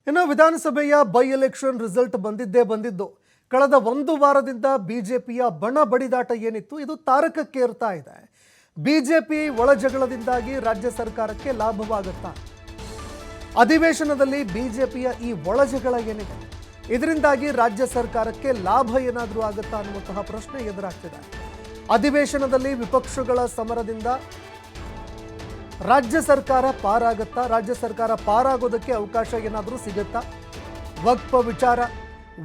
ಇನ್ನು ವಿಧಾನಸಭೆಯ by election result ಬಂದಿದ್ದು ಕಳೆದ ಒಂದು ವಾರದಿಂದ ಬಿಜೆಪಿಯ ಬಣ ಬಡಿದಾಟ ಏನಿತ್ತು ಇದು ತಾರಕಕ್ಕೇರ್ತಾ ಇದೆ. ಬಿಜೆಪಿ ಒಳಜಗಳದಿಂದಾಗಿ ರಾಜ್ಯ ಸರ್ಕಾರಕ್ಕೆ ಲಾಭವಾಗುತ್ತಾ? ಅಧಿವೇಶನದಲ್ಲಿ ಬಿಜೆಪಿಯ ಈ ಒಳಜಗಳ ಏನಿದೆ ಇದರಿಂದಾಗಿ ರಾಜ್ಯ ಸರ್ಕಾರಕ್ಕೆ ಲಾಭ ಏನಾದರೂ ಆಗುತ್ತಾ ಅನ್ನುವಂತಹ ಪ್ರಶ್ನೆ ಎದುರಾಗ್ತಿದೆ. ಅಧಿವೇಶನದಲ್ಲಿ ವಿಪಕ್ಷಗಳ ಸಮರದಿಂದ ರಾಜ್ಯ ಸರ್ಕಾರ ಪಾರಾಗುತ್ತಾ? ರಾಜ್ಯ ಸರ್ಕಾರ ಪಾರಾಗೋದಕ್ಕೆ ಅವಕಾಶ ಏನಾದರೂ ಸಿಗುತ್ತಾ? ವಕ್ಫ್ ವಿಚಾರ,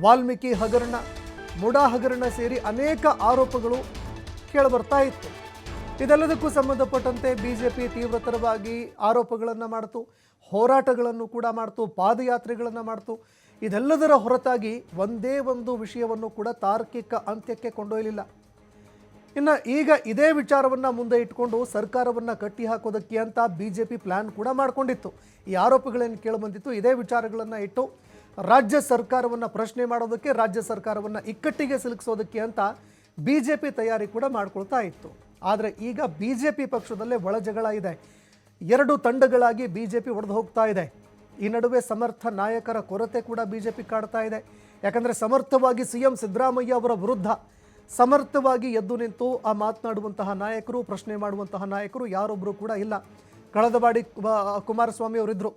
ವಾಲ್ಮೀಕಿ ಹಗರಣ, ಮುಡಾ ಹಗರಣ ಸೇರಿ ಅನೇಕ ಆರೋಪಗಳು ಕೇಳಿಬರ್ತಾ ಇತ್ತು. ಇದೆಲ್ಲದಕ್ಕೂ ಸಂಬಂಧಪಟ್ಟಂತೆ ಬಿಜೆಪಿ ತೀವ್ರತರವಾಗಿ ಆರೋಪಗಳನ್ನು ಮಾಡ್ತು, ಹೋರಾಟಗಳನ್ನು ಕೂಡ ಮಾಡ್ತು, ಪಾದಯಾತ್ರೆಗಳನ್ನು ಮಾಡ್ತು. ಇದೆಲ್ಲದರ ಹೊರತಾಗಿ ಒಂದೇ ಒಂದು ವಿಷಯವನ್ನು ಕೂಡ ತಾರ್ಕಿಕ ಅಂತ್ಯಕ್ಕೆ ಕೊಂಡೊಯ್ಯಲಿಲ್ಲ. ಇನ್ನು ಈಗ ಇದೇ ವಿಚಾರವನ್ನು ಮುಂದೆ ಇಟ್ಕೊಂಡು ಸರ್ಕಾರವನ್ನು ಕಟ್ಟಿ ಹಾಕೋದಕ್ಕೆ ಅಂತ ಬಿಜೆಪಿ ಪ್ಲ್ಯಾನ್ ಕೂಡ ಮಾಡಿಕೊಂಡಿತ್ತು. ಈ ಆರೋಪಗಳೇನು ಕೇಳಿಬಂದಿತ್ತು, ಇದೇ ವಿಚಾರಗಳನ್ನು ಇಟ್ಟು ರಾಜ್ಯ ಸರ್ಕಾರವನ್ನು ಪ್ರಶ್ನೆ ಮಾಡೋದಕ್ಕೆ, ರಾಜ್ಯ ಸರ್ಕಾರವನ್ನು ಇಕ್ಕಟ್ಟಿಗೆ ಸಿಲುಕಿಸೋದಕ್ಕೆ ಅಂತ ಬಿಜೆಪಿ ತಯಾರಿ ಕೂಡ ಮಾಡ್ಕೊಳ್ತಾ ಇತ್ತು. ಆದರೆ ಈಗ ಬಿಜೆಪಿ ಪಕ್ಷದಲ್ಲೇ ಒಳಜಗಳ ಇದೆ. ಎರಡು ತಂಡಗಳಾಗಿ ಬಿಜೆಪಿ ಒಡೆದು ಹೋಗ್ತಾ ಇದೆ. ಈ ನಡುವೆ ಸಮರ್ಥ ನಾಯಕರ ಕೊರತೆ ಕೂಡ ಬಿಜೆಪಿ ಕಾಡ್ತಾ ಇದೆ. ಯಾಕಂದರೆ ಸಮರ್ಥವಾಗಿ ಸಿಎಂ ಸಿದ್ದರಾಮಯ್ಯ ಅವರ ವಿರುದ್ಧ ಸಮರ್ಥವಾಗಿ ಎದ್ದು ನಿಂತು ಆ ಮಾತನಾಡುವಂತಹ ನಾಯಕರು, ಪ್ರಶ್ನೆ ಮಾಡುವಂತಹ ನಾಯಕರು ಯಾರೊಬ್ಬರು ಕೂಡ ಇಲ್ಲ. ಕಳೆದ ಬಾರಿ ಕುಮಾರಸ್ವಾಮಿ ಅವರಿದ್ದರು,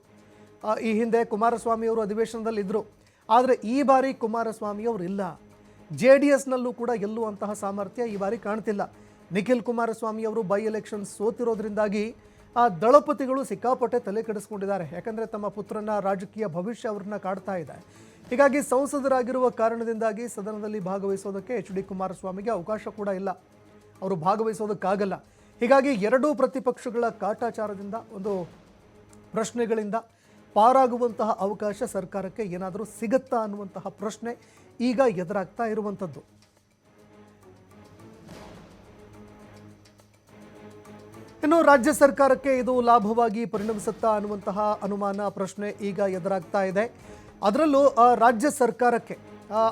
ಈ ಹಿಂದೆ ಕುಮಾರಸ್ವಾಮಿ ಅವರು ಅಧಿವೇಶನದಲ್ಲಿ ಇದ್ದರು. ಆದರೆ ಈ ಬಾರಿ ಕುಮಾರಸ್ವಾಮಿ ಅವರು ಇಲ್ಲ. JDSನಲ್ಲೂ ಕೂಡ ಗೆಲ್ಲುವಂತಹ ಸಾಮರ್ಥ್ಯ ಈ ಬಾರಿ ಕಾಣ್ತಿಲ್ಲ. ನಿಖಿಲ್ ಕುಮಾರಸ್ವಾಮಿ ಅವರು ಬೈ ಎಲೆಕ್ಷನ್ ಸೋತಿರೋದ್ರಿಂದಾಗಿ ಆ ದಳಪತಿಗಳು ಸಿಕ್ಕಾಪಟ್ಟೆ ತಲೆ ಕೆಡಿಸ್ಕೊಂಡಿದ್ದಾರೆ. ಯಾಕಂದರೆ ತಮ್ಮ ಪುತ್ರನ ರಾಜಕೀಯ ಭವಿಷ್ಯ ಅವ್ರನ್ನ ಕಾಡ್ತಾ ಇದೆ. ಹೀಗಾಗಿ ಸಂಸದರಾಗಿರುವ ಕಾರಣದಿಂದಾಗಿ ಸದನದಲ್ಲಿ ಭಾಗವಹಿಸೋದಕ್ಕೆ HD ಕುಮಾರಸ್ವಾಮಿಗೆ ಅವಕಾಶ ಕೂಡ ಇಲ್ಲ, ಅವರು ಭಾಗವಹಿಸೋದಕ್ಕಾಗಲ್ಲ. ಹೀಗಾಗಿ ಎರಡೂ ಪ್ರತಿಪಕ್ಷಗಳ ಕಾಟಾಚಾರದಿಂದ, ಒಂದು ಪ್ರಶ್ನೆಗಳಿಂದ ಪಾರಾಗುವಂತಹ ಅವಕಾಶ ಸರ್ಕಾರಕ್ಕೆ ಏನಾದರೂ ಸಿಗುತ್ತಾ ಅನ್ನುವಂತಹ ಪ್ರಶ್ನೆ ಈಗ ಎದುರಾಗ್ತಾ ಇರುವಂಥದ್ದು. ಇನ್ನು ರಾಜ್ಯ ಸರ್ಕಾರಕ್ಕೆ ಇದು ಲಾಭವಾಗಿ ಪರಿಣಮಿಸುತ್ತಾ ಅನ್ನುವಂತಹ ಅನುಮಾನ, ಪ್ರಶ್ನೆ ಈಗ ಎದುರಾಗ್ತಾ ಇದೆ. ಅದರಲ್ಲೂ ರಾಜ್ಯ ಸರ್ಕಾರಕ್ಕೆ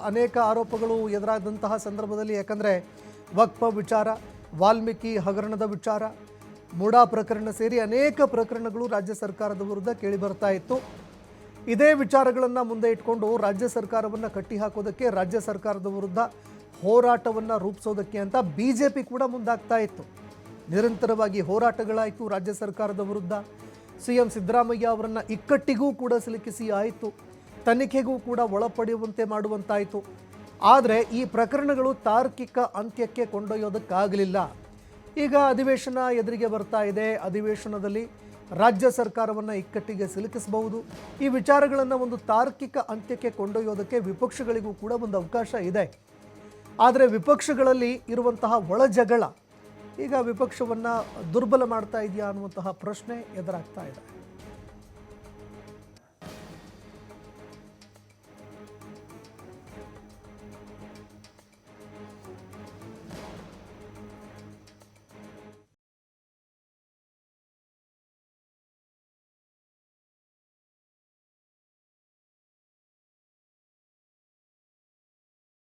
ಅನೇಕ ಆರೋಪಗಳು ಎದುರಾದಂತಹ ಸಂದರ್ಭದಲ್ಲಿ, ಯಾಕಂದರೆ ವಕ್ಫ್ ವಿಚಾರ, ವಾಲ್ಮೀಕಿ ಹಗರಣದ ವಿಚಾರ, ಮುಡಾ ಪ್ರಕರಣ ಸೇರಿ ಅನೇಕ ಪ್ರಕರಣಗಳು ರಾಜ್ಯ ಸರ್ಕಾರದ ವಿರುದ್ಧ ಕೇಳಿ ಬರ್ತಾ ಇತ್ತು. ಇದೇ ವಿಚಾರಗಳನ್ನು ಮುಂದೆ ಇಟ್ಕೊಂಡು ರಾಜ್ಯ ಸರ್ಕಾರವನ್ನು ಕಟ್ಟಿ ಹಾಕೋದಕ್ಕೆ, ರಾಜ್ಯ ಸರ್ಕಾರದ ವಿರುದ್ಧ ಹೋರಾಟವನ್ನು ರೂಪಿಸೋದಕ್ಕೆ ಅಂತ ಬಿಜೆಪಿ ಕೂಡ ಮುಂದಾಗ್ತಾ ಇತ್ತು. ನಿರಂತರವಾಗಿ ಹೋರಾಟಗಳಾಯಿತು ರಾಜ್ಯ ಸರ್ಕಾರದ ವಿರುದ್ಧ. ಸಿಎಂ ಸಿದ್ದರಾಮಯ್ಯ ಅವರನ್ನು ಇಕ್ಕಟ್ಟಿಗೂ ಕೂಡ ಸಿಲುಕಿಸಿ ಆಯಿತು, ತನಿಖೆಗೂ ಕೂಡ ಒಳಪಡೆಯುವಂತೆ ಮಾಡುವಂತಾಯಿತು. ಆದರೆ ಈ ಪ್ರಕರಣಗಳು ತಾರ್ಕಿಕ ಅಂತ್ಯಕ್ಕೆ ಕೊಂಡೊಯ್ಯೋದಕ್ಕಾಗಲಿಲ್ಲ. ಈಗ ಅಧಿವೇಶನ ಎದುರಿಗೆ ಬರ್ತಾ ಇದೆ. ಅಧಿವೇಶನದಲ್ಲಿ ರಾಜ್ಯ ಸರ್ಕಾರವನ್ನು ಇಕ್ಕಟ್ಟಿಗೆ ಸಿಲುಕಿಸಬಹುದು. ಈ ವಿಚಾರಗಳನ್ನು ಒಂದು ತಾರ್ಕಿಕ ಅಂತ್ಯಕ್ಕೆ ಕೊಂಡೊಯ್ಯೋದಕ್ಕೆ ವಿಪಕ್ಷಗಳಿಗೂ ಕೂಡ ಒಂದು ಅವಕಾಶ ಇದೆ. ಆದರೆ ವಿಪಕ್ಷಗಳಲ್ಲಿ ಇರುವಂತಹ ಒಳಜಗಳ ಈಗ ವಿಪಕ್ಷವನ್ನು ದುರ್ಬಲ ಮಾಡ್ತಾ ಇದೆಯಾ ಅನ್ನುವಂತಹ ಪ್ರಶ್ನೆ ಎದುರಾಗ್ತಾ ಇದೆ.